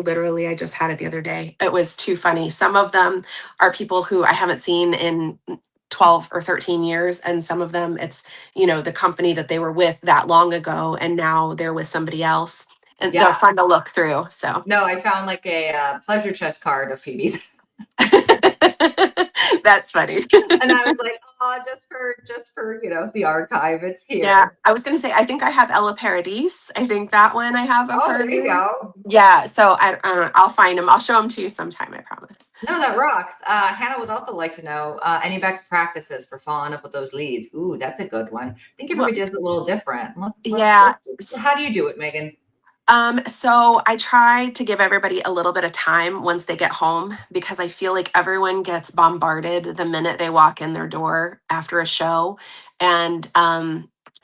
just had it the other day. It was too funny. Some of them are people who I haven't seen in 12 or 13 years. And some of them the company that they were with that long ago. And now they're with somebody else. And they're Yeah. fun to look through. So No, I found like a pleasure chest card of Phoebe's. that's funny. And I was like, oh, just for the archive, it's Yeah, here. I was gonna say I think I have Ella Paradis. I think that one I have of Oh, there you hers. go. Yeah, so I'll find them. I'll show them to you sometime. I promise. No, that rocks. Hannah would also like to know any best practices for following up with those leads. Ooh, that's a good one. I think Well, everybody does it a little different. yeah. How do you do it, Megan? So I try to give everybody a little bit of time once they get home because I feel like everyone gets bombarded the minute they walk in their door after a show. And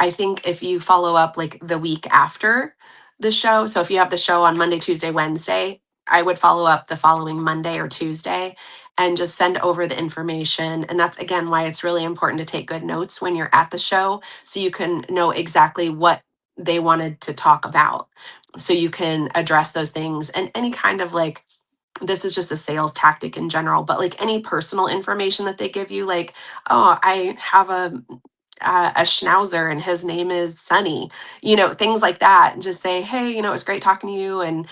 I think if you follow up like the week after the show, so if you have the show on Monday, Tuesday, Wednesday, I would follow up the following Monday or Tuesday and just send over the information. And that's again why it's really important to take good notes when you're at the show so you can know exactly what they wanted to talk about so you can address those things and any kind of like this is just a sales tactic in general but like any personal information that they give you like oh I have a schnauzer and his name is Sunny, things like that. And just say, hey, it was great talking to you and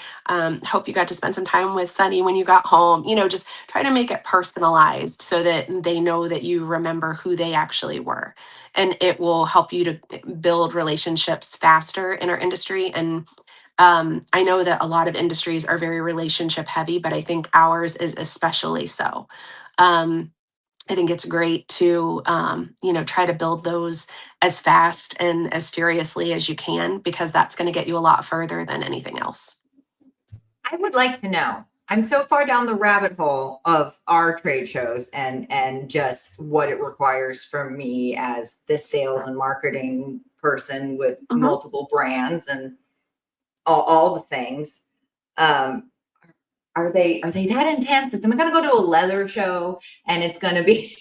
hope you got to spend some time with Sunny when you got home. Just try to make it personalized so that they know that you remember who they actually were. And it will help you to build relationships faster in our industry. And I know that a lot of industries are very relationship heavy, but I think ours is especially so. Um, I think it's great to, try to build those as fast and as furiously as you can, because that's going to get you a lot further than anything else. I would like to know. I'm so far down the rabbit hole of our trade shows and just what it requires from me as the sales and marketing person with Mhm. multiple brands and all the things. Um, are they that intense? Am I going to go to a leather show and it's going to be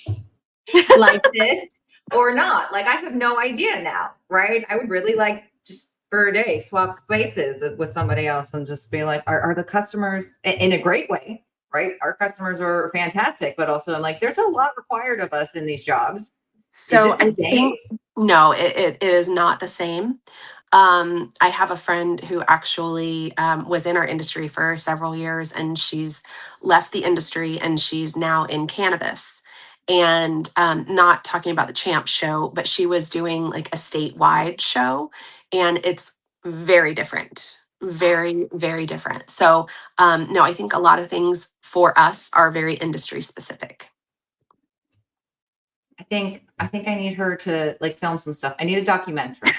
like this or not? Like I have no idea now, right? I would really like just for a day swap spaces with somebody else and just be like, are the customers in a great way, right? Our customers are fantastic, but also I'm like, there's a lot required of us in these jobs. Is So it the I same? think no, it is not the same. I have a friend who actually was in our industry for several years, and she's left the industry and she's now in cannabis. And not talking about the Champ show, but she was doing like a statewide show, and it's very different, very, very different. So, no, I think a lot of things for us are very industry specific. I think I need her to like film some stuff. I need a documentary.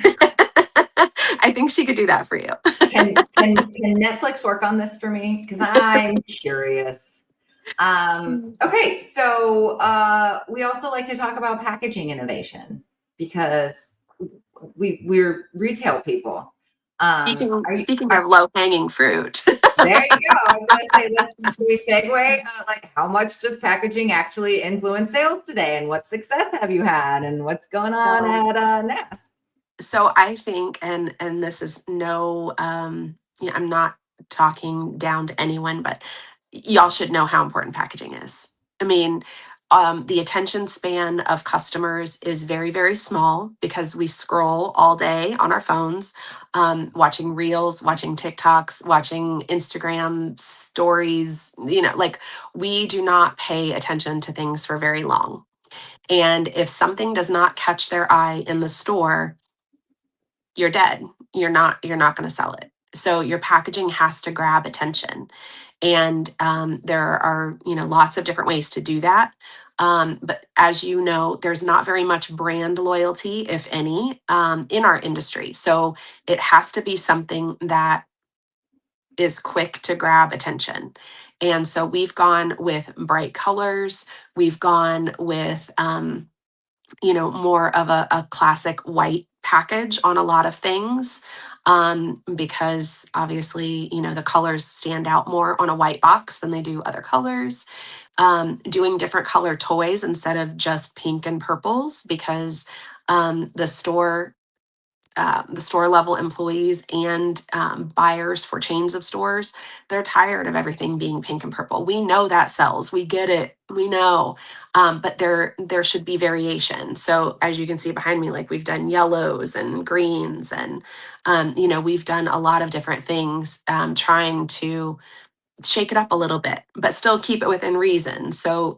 I think she could do that for you. Can Netflix work on this for me? Because I'm curious. Okay, so we also like to talk about packaging innovation because we're retail people. Speaking of low hanging fruit. There you go. I was gonna say, should we segue? Like, how much does packaging actually influence sales today, and what success have you had, and what's going on at NAS? So I think, and this is no, yeah, I'm not talking down to anyone, but y'all should know how important packaging is. I mean, the attention span of customers is very, very small because we scroll all day on our phones, watching reels, watching TikToks, watching Instagram stories. Like we do not pay attention to things for very long. And if something does not catch their eye in the store, you're dead. You're not going to sell it. So your packaging has to grab attention. And there are, lots of different ways to do that. But as you know, there's not very much brand loyalty, if any, in our industry. So it has to be something that is quick to grab attention. And so we've gone with bright colors. We've gone with, more of a classic white package on a lot of things, because obviously, the colors stand out more on a white box than they do other colors. Doing different color toys instead of just pink and purples because the store level employees and buyers for chains of stores, they're tired of everything being pink and purple. We know that sells. We get it. We know. But there should be variation. So as you can see behind me, like we've done yellows and greens and, we've done a lot of different things trying to shake it up a little bit, but still keep it within reason. So,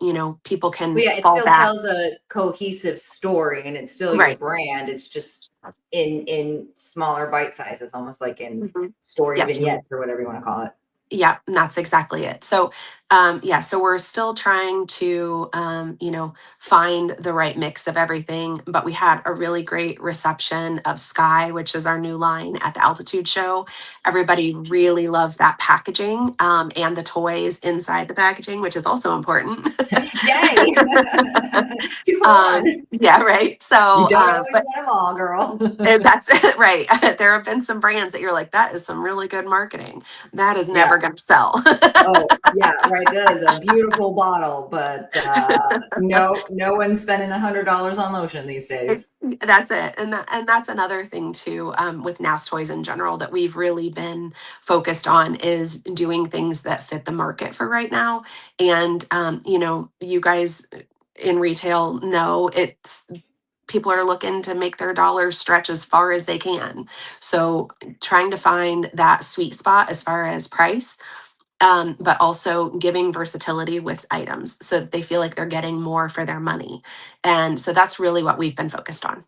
people can Well, yeah, it fall still back. tells a cohesive story, and it's still your Right. brand. It's just in smaller bite sizes, almost like in Mhm. story Yep. vignettes or whatever you want to call it. Yeah, and that's exactly it. So, so we're still trying to, find the right mix of everything. But we had a really great reception of Sky, which is our new line at the Altitude Show. Everybody really loved that packaging and the toys inside the packaging, which is also important. Yay! 2 for 1. Yeah, right. So, You don't always get them all, girl. that's it, right. There have been some brands that you're like, that is some really good marketing. That is never Yeah. going to sell. Oh, yeah, right. That is a beautiful bottle, but no one's spending $100 on lotion these days. That's it. And that's another thing too, with Nasstoys in general that we've really been focused on is doing things that fit the market for right now. And, you guys in retail know people are looking to make their dollars stretch as far as they can. So trying to find that sweet spot as far as price, but also giving versatility with items so that they feel like they're getting more for their money. And so that's really what we've been focused on.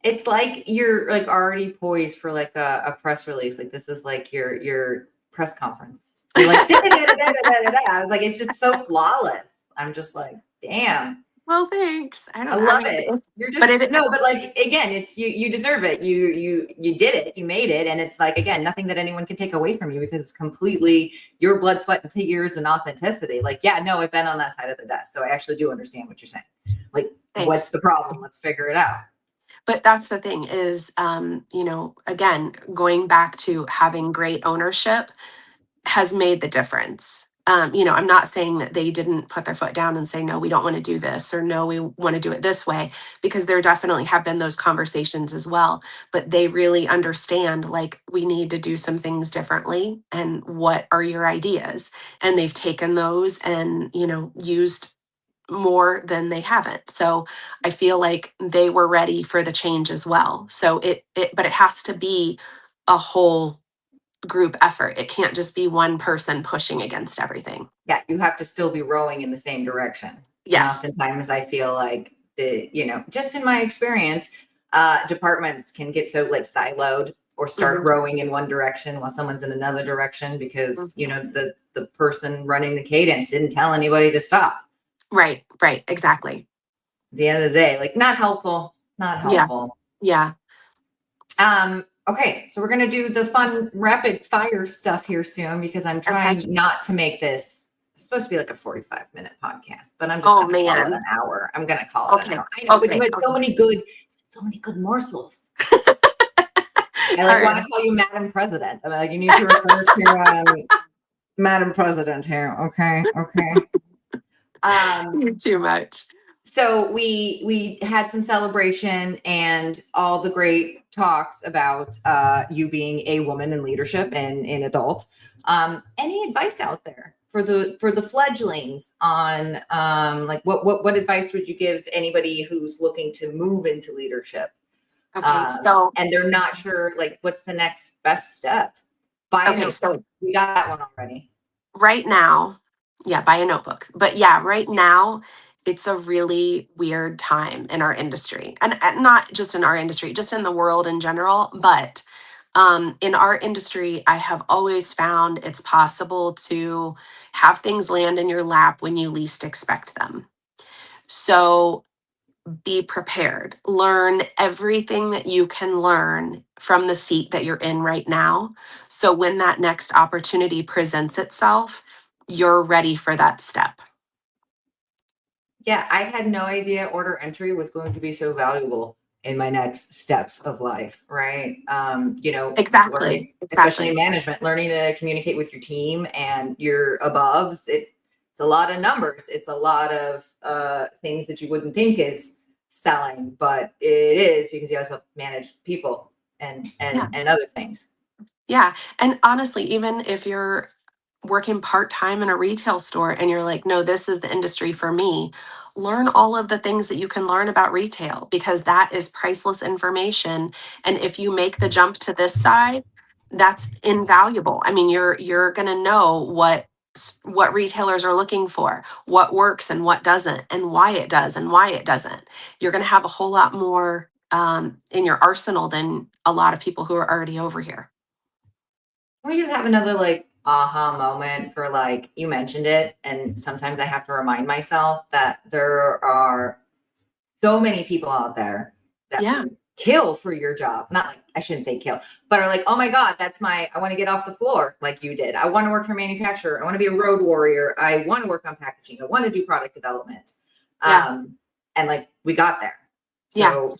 It's like you're like already poised for like a press release. Like this is like your press conference. You're like da, da, da, da, da, da, da, da. I was like, it's just so flawless. I'm just like, damn. Well, thanks. I love it. You're but just no, but like again, it's you deserve it. You did it, you made it, and it's like again, nothing that anyone can take away from you because it's completely your blood, sweat, and tears and authenticity. Like, yeah, no, I've been on that side of the desk, so I actually do understand what you're saying. Like, Thanks. What's the problem? Let's figure it out. But that's the thing is, again, going back to having great ownership has made the difference. I'm not saying that they didn't put their foot down and say, no, we don't want to do this, or no, we want to do it this way, because there definitely have been those conversations as well. But they really understand, like, we need to do some things differently. And what are your ideas? And they've taken those and, used more than they haven't. So I feel like they were ready for the change as well. So but it has to be a whole group effort. It can't just be one person pushing against everything. Yeah, you have to still be rowing in the same direction. Yes. And oftentimes I feel like just in my experience, departments can get so like siloed or start rowing in one direction while someone's in another direction because the person running the cadence didn't tell anybody to stop. Right, exactly. At the end of the day, like not helpful. Yeah. Okay, so we're gonna do the fun rapid fire stuff here soon because I'm trying not to make this. It's supposed to be like a 45-minute podcast, but I'm just gonna call it an hour. I'm gonna call it an hour. I know, but you had so many good so many good morsels. I All like want right. to call you Madam President. I'm like, you need to refer to Madam President here. Okay. You're too much. So we had some celebration and all the great talks about you being a woman in leadership and in adult. Any advice out there for the fledglings on like what advice would you give anybody who's looking to move into leadership? Okay, so And they're not sure like what's the next best step. Buy a notebook. so We got that one already. right now, yeah, buy a notebook. But yeah, right now, it's a really weird time in our industry. And not just in our industry, just in the world in general. But in our industry, I have always found it's possible to have things land in your lap when you least expect them. So be prepared. Learn everything that you can learn from the seat that you're in right now. So when that next opportunity presents itself, you're ready for that step. Yeah, I had no idea order entry was going to be so valuable in my next steps of life, right? Exactly. Especially in Exactly. management, learning to communicate with your team and your aboves. It's a lot of numbers. It's a lot of things that you wouldn't think is selling, but it is because you also have to manage people and Yeah. other things. Yeah. And honestly, even if you're working part-time in a retail store and you're like, no, this is the industry for me, learn all of the things that you can learn about retail because that is priceless information. And if you make the jump to this side, that's invaluable. I mean, you're going to know what retailers are looking for, what works and what doesn't, and why it does and why it doesn't. You're going to have a whole lot more in your arsenal than a lot of people who are already over here. Can we just have another like aha moment for like you mentioned it, and sometimes I have to remind myself that there are so many people out there that Yeah. would kill for your job. Not like I shouldn't say kill, but are like, oh my God, I want to get off the floor like you did. I want to work for a manufacturer. I want to be a road warrior. I want to work on packaging. I want to do product development. Yeah. And like we got there. Yeah. So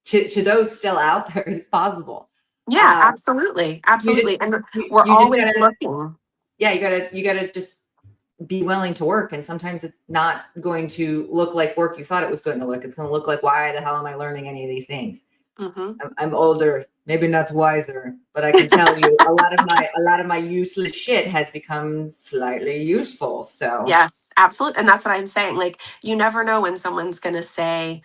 to those still out there, it's possible. Yeah, absolutely. You just Absolutely. And we're you just always gotta looking. yeah, you gotta just be willing to work. And sometimes it's not going to look like work you thought it was going to look. It's going to look like, why the hell am I learning any of these things? Hmm. I'm older, maybe not wiser, but I can tell you a lot of my useless shit has become slightly useful. So Yes, absolutely. And that's what I'm saying. Like you never know when someone's gonna say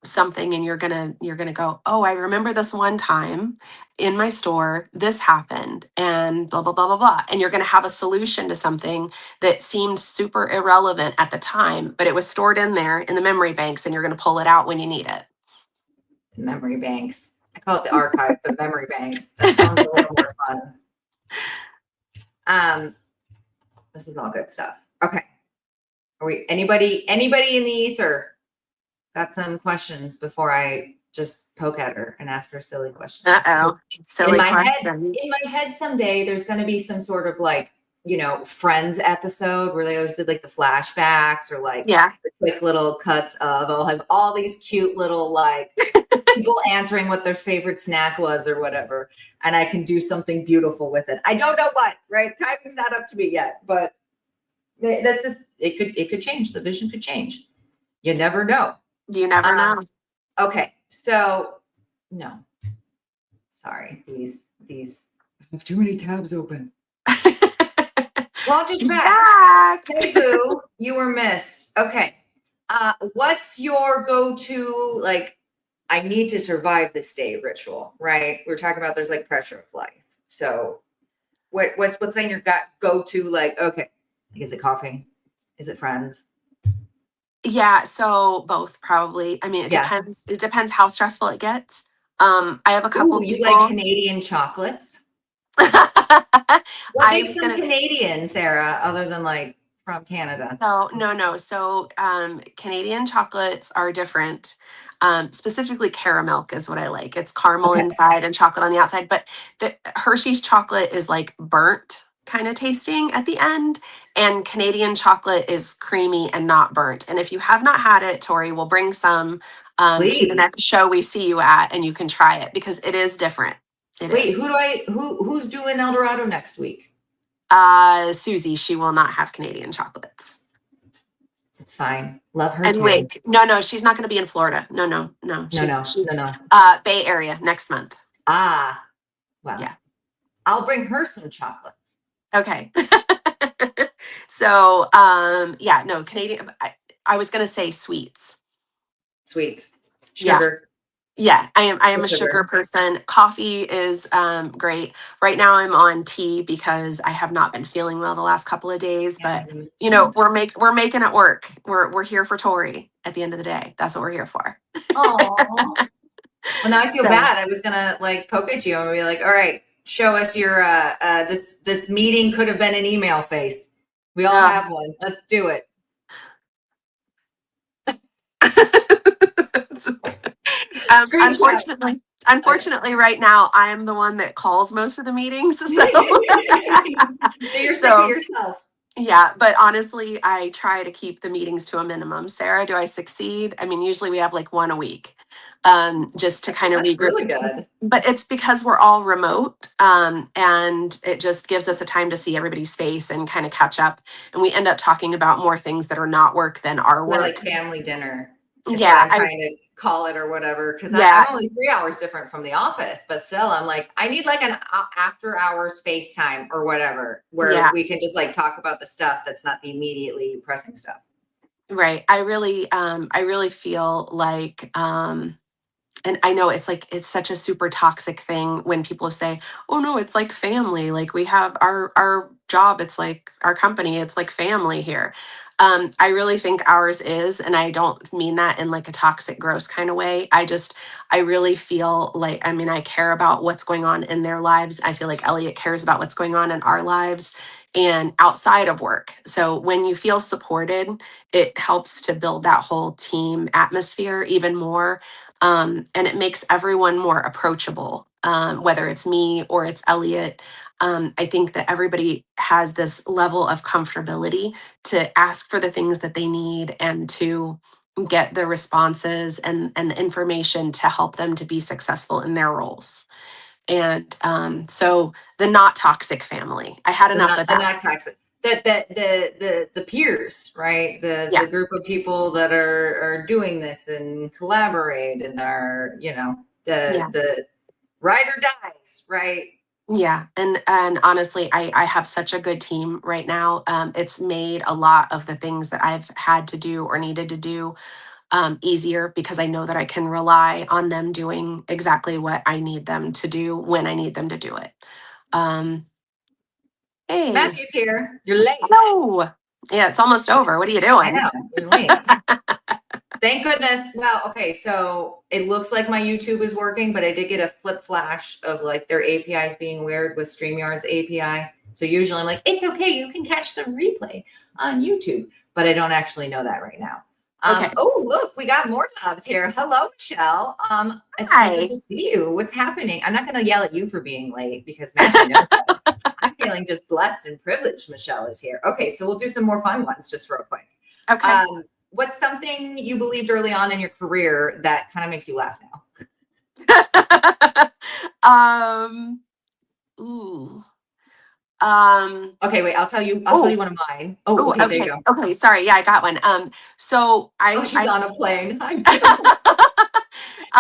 something and you're gonna go, oh, I remember this one time in my store, this happened and blah blah blah blah blah. And you're gonna have a solution to something that seemed super irrelevant at the time, but it was stored in there in the memory banks and you're gonna pull it out when you need memory banks. I call it the archive, but memory banks. That sounds a little more fun. This is all good stuff. Okay. Are we anybody in the ether got some questions before I just poke at her and ask her silly questions? it. Uh-oh. Silly questions. In my head someday there's going to be some sort of like, Friends episode where they always did like the flashbacks or like Yeah. the quick little cuts of, I'll have all these cute little like people answering what their favorite snack was or whatever, and I can do something beautiful with it. I don't know what, right? Timing's not up to me yet, but that's just it could change. The vision could change. You never know. You never know. Okay, so no, sorry, these I have too many tabs open. Well, just She's back. back. Hey boo, you were missed. Okay, what's your go-to like? I need to survive this day ritual, right? We're talking about there's like pressure of life. So, what's in your go-to like? Okay, is it coffee? Is it friends? Yeah, so both probably. I mean, it Yeah. depends. It depends how stressful it gets. I have a couple Ooh, you people. like Canadian chocolates? What I makes was them gonna. Canadian, Sarah, other than like from Canada? So no. So Canadian chocolates are different. Specifically, caramel is what I like. It's caramel Okay. inside and chocolate on the outside. But the Hershey's chocolate is like burnt. kind of tasting at the end. And Canadian chocolate is creamy and not burnt. And if you have not had it, Tori, we'll bring some to the Please. next show we see you at, and you can try it because it is different. It Wait, is. who's doing El Dorado next week? Susie, she will not have Canadian chocolates. It's fine. Love her And too. wait, no, she's not going to be in Florida. No. She's Bay Area next month. Ah, well, Yeah. I'll bring her some chocolates. Okay. So, yeah, no, Canadian, I was going to say sweets. Sweets. Sugar. Yeah, I am a Sugar. sugar person. Coffee is great. Right now I'm on tea because I have not been feeling well the last couple of days, but you know, we're making it work. We're here for Tori at the end of the day. That's what we're here for. Oh. Well, now I feel So- bad. I was gonna like poke at you and be like, all right, show us your this meeting could have been an email face. We all have one. Let's do it. Unfortunately, right now I am the one that calls most of the meetings. So, So you're sick of yourself. Yeah, but honestly, I try to keep the meetings to a minimum. Sarah, do I succeed? I mean, usually we have like one a week, just to kind of regroup. Really good. But it's because we're all remote, and it just gives us a time to see everybody's face and kind of catch up. And we end up talking about more things that are not work than our work. Like family dinner. Yeah, I'm trying to call it or whatever, because Yeah. I'm only 3 hours different from the office, but still I'm like, I need like an after hours FaceTime or whatever where we can just like talk about the stuff that's not the immediately pressing stuff. Right. I really feel like, and I know it's like, it's such a super toxic thing when people say, oh no, it's like family. Like we have our job. It's like our company. It's like family here. I really think ours is, and I don't mean that in like a toxic, gross kind of way. I really feel like, I mean, I care about what's going on in their lives. I feel like Elliot cares about what's going on in our lives and outside of work. So when you feel supported, it helps to build that whole team atmosphere even more. And it makes everyone more approachable, whether it's me or it's Elliot. I think that everybody has this level of comfortability to ask for the things that they need and to get the responses and the information to help them to be successful in their roles. And so the not toxic family, I had enough of that. The not toxic. The peers, right? The group of people that are doing this and collaborate and are, you know, the ride or dies, right? Yeah. And honestly, I have such a good team right now. It's made a lot of the things that I've had to do or needed to do easier because I know that I can rely on them doing exactly what I need them to do when I need them to do it. Hey. Matthew's here. You're late. Hello. Yeah, it's almost over. What are you doing? I know. You're late. Thank goodness. Well, okay. So it looks like my YouTube is working, but I did get a flip flash of like their APIs being weird with StreamYard's API. So usually I'm like, it's okay. You can catch the replay on YouTube, but I don't actually know that right now. Okay. Oh, look, we got more loves here. Hello, Michelle. It's so good to see you. What's happening? I'm not going to yell at you for being late because Matthew knows that. I'm feeling just blessed and privileged. Michelle is here. Okay, so we'll do some more fun ones just real quick. Okay. What's something you believed early on in your career that kind of makes you laugh now? Okay, wait, I'll tell you one of mine. Oh, okay, there you go. Okay, sorry. Yeah, I got one. So she's on a plane.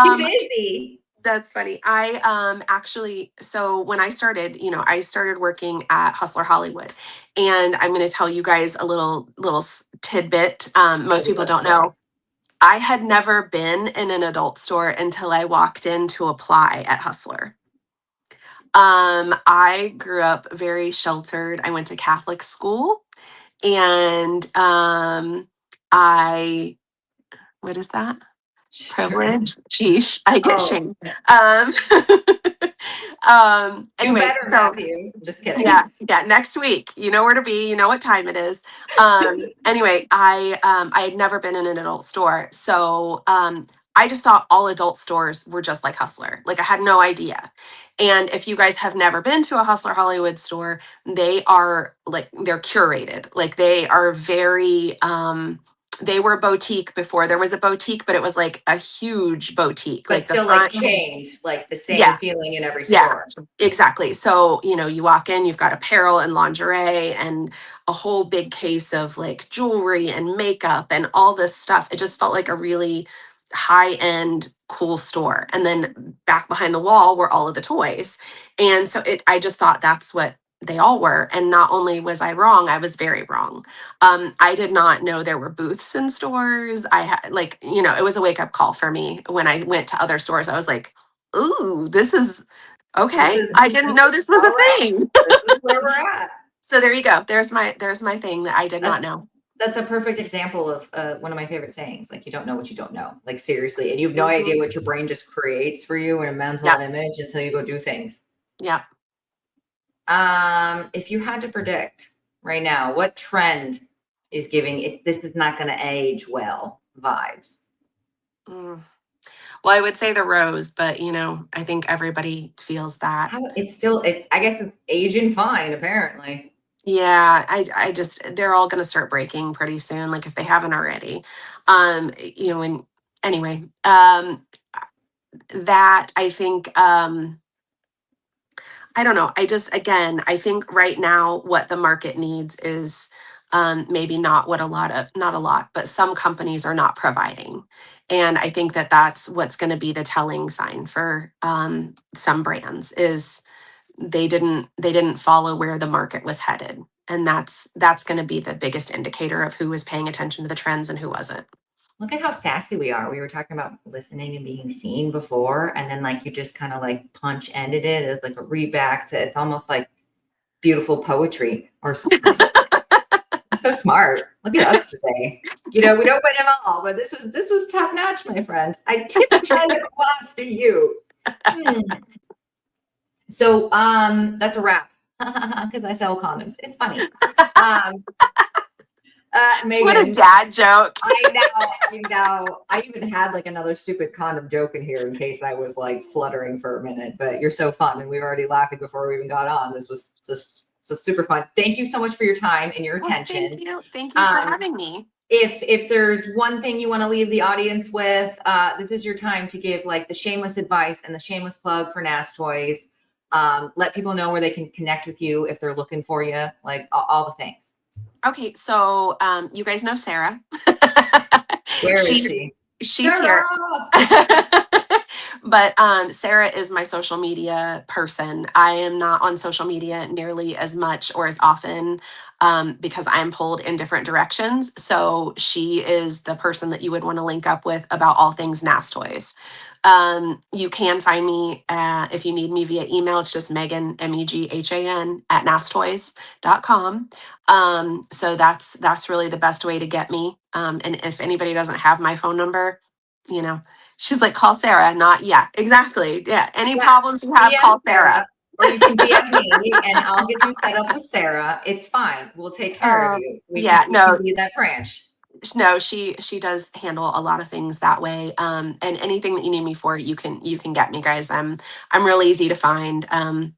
Too busy. That's funny. I actually, so when I started, you know, I started working at Hustler Hollywood, and I'm going to tell you guys a little tidbit. Most people don't know. I had never been in an adult store until I walked in to apply at Hustler. I grew up very sheltered. I went to Catholic school, and what is that? Privilege. Sheesh. I get shamed. Anyway, better, Matthew. Just kidding. Yeah. Next week, you know where to be. You know what time it is. Anyway, I had never been in an adult store, so I just thought all adult stores were just like Hustler. Like I had no idea. And if you guys have never been to a Hustler Hollywood store, they are like, they're curated. Like they are very, they were boutique before there was a boutique, but it was like a huge boutique. But Like the still like front, chained, like the yeah, same feeling in every yeah, store. exactly. So, you know, you walk in, you've got apparel and lingerie and a whole big case of like jewelry and makeup and all this stuff. It just felt like a really high end, cool store. And then back behind the wall were all of the toys. And so I just thought that's what they all were. And not only was I wrong, I was very wrong. I did not know there were booths in stores. I had like, you know, it was a wake up call for me when I went to other stores. I was like, ooh, this is okay. I didn't know this was all a right. thing. This is where we're at. So there you go. There's my thing that I did not know. That's a perfect example of one of my favorite sayings. Like, you don't know what you don't know. Like, seriously. And you have no idea what your brain just creates for you in a mental image until you go do things. Yeah. If you had to predict right now, what trend is giving this is not going to age well vibes? Well, I would say the rose, but you know, I think everybody feels that. I guess it's aging fine, apparently. Yeah, I just, they're all going to start breaking pretty soon, like if they haven't already. You know, and anyway, that I think, I don't know. Again, I think right now what the market needs is maybe not not a lot, but some companies are not providing. And I think that that's what's going to be the telling sign for some brands is they didn't follow where the market was headed. And that's going to be the biggest indicator of who was paying attention to the trends and who wasn't. Look at how sassy we are. We were talking about listening and being seen before, and then like you just kind of like punch ended it as like a read back to it's almost like beautiful poetry or something. So smart. Look at us today. You know, we don't win them all, but this was top notch, my friend. I tip my quad to you. So that's a wrap because I sell condoms. It's funny. Meghan, what a dad joke. I know. I even had like another stupid condom joke in here in case I was like fluttering for a minute, but you're so fun. And we were already laughing before we even got on. This was just super fun. Thank you so much for your time and your attention. Thank you for having me. If there's one thing you want to leave the audience with, this is your time to give like the shameless advice and the shameless plug for Nasstoys. Let people know where they can connect with you if they're looking for you, like all the things. Okay, so you guys know Sarah. Where is she? She's Sarah. Here. But Sarah is my social media person. I am not on social media nearly as much or as often because I'm pulled in different directions. So she is the person that you would want to link up with about all things Nasstoys. You can find me if you need me via email. It's just Meghan, MEGHAN @nasstoys.com. So that's really the best way to get me. And if anybody doesn't have my phone number, you know, she's like, call Sarah. Not yet. Exactly. Yeah. Any problems you have, call Sarah. Or you can DM me and I'll get you set up with Sarah. It's fine. We'll take care of you. We can be that branch. No, she does handle a lot of things that way. And anything that you need me for, you can get me, guys. I'm real easy to find. I'm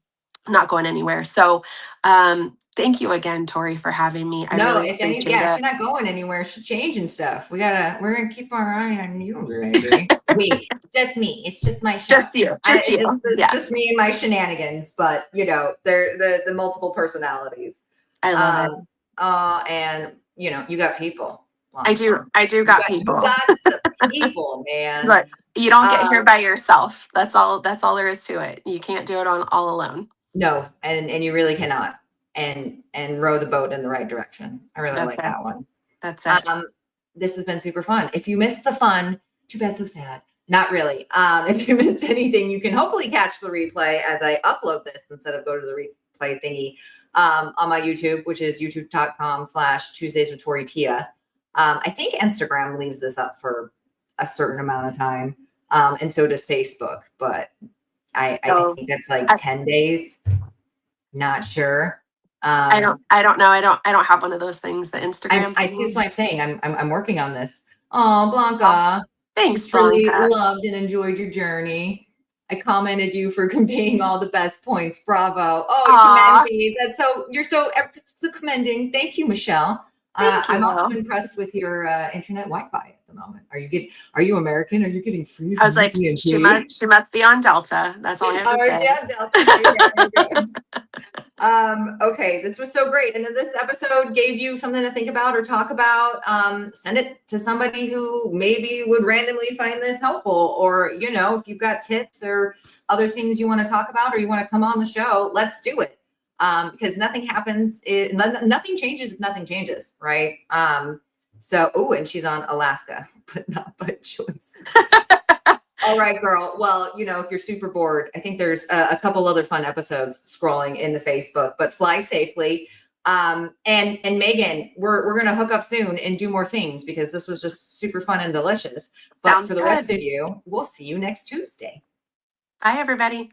not going anywhere. So thank you again, Tori, for having me. I really appreciate it. She's not going anywhere. She's changing stuff. We're gonna keep our eye on you, lady. Wait, just me. It's just my show. Just you. It's just me and my shenanigans. But you know, they're the multiple personalities. I love it. And you know, you got people. I do got people. You got the people, man. But you don't get here by yourself. That's all there is to it. You can't do it all alone. No, and you really cannot. And row the boat in the right direction. I really like that one. That's it. This has been super fun. If you missed the fun, too bad, so sad. Not really. If you missed anything, you can hopefully catch the replay as I upload this instead of go to the replay thingy on my YouTube, which is youtube.com/Tuesdays with Tori Tia. I think Instagram leaves this up for a certain amount of time. And so does Facebook, but I think that's like 10 days. Not sure. I don't know. I don't have one of those things. The Instagram. I see what I'm saying. I'm working on this. Oh, Blanca. Thanks, Blanca. Really loved and enjoyed your journey. I commented you for conveying all the best points. Bravo. Oh, you Aw. commend me. You're so commending. Thank you, Michelle. Thank I'm also you. impressed with your internet Wi-Fi at the moment. Are you American? Are you getting free I from was like, AT&T? she must be on Delta. That's all I have to Oh, say. yeah, Delta. There you go. Okay, this was so great. And if this episode gave you something to think about or talk about, send it to somebody who maybe would randomly find this helpful. Or, if you've got tips or other things you want to talk about or you want to come on the show, let's do it. Because nothing happens, nothing changes if nothing changes, right? And she's on Alaska, but not by choice. All right, girl. Well, if you're super bored, I think there's a couple other fun episodes scrolling in the Facebook, but fly safely. And Megan, we're going to hook up soon and do more things because this was just super fun and delicious. But Sounds for the good. rest of you, we'll see you next Tuesday. Bye, everybody.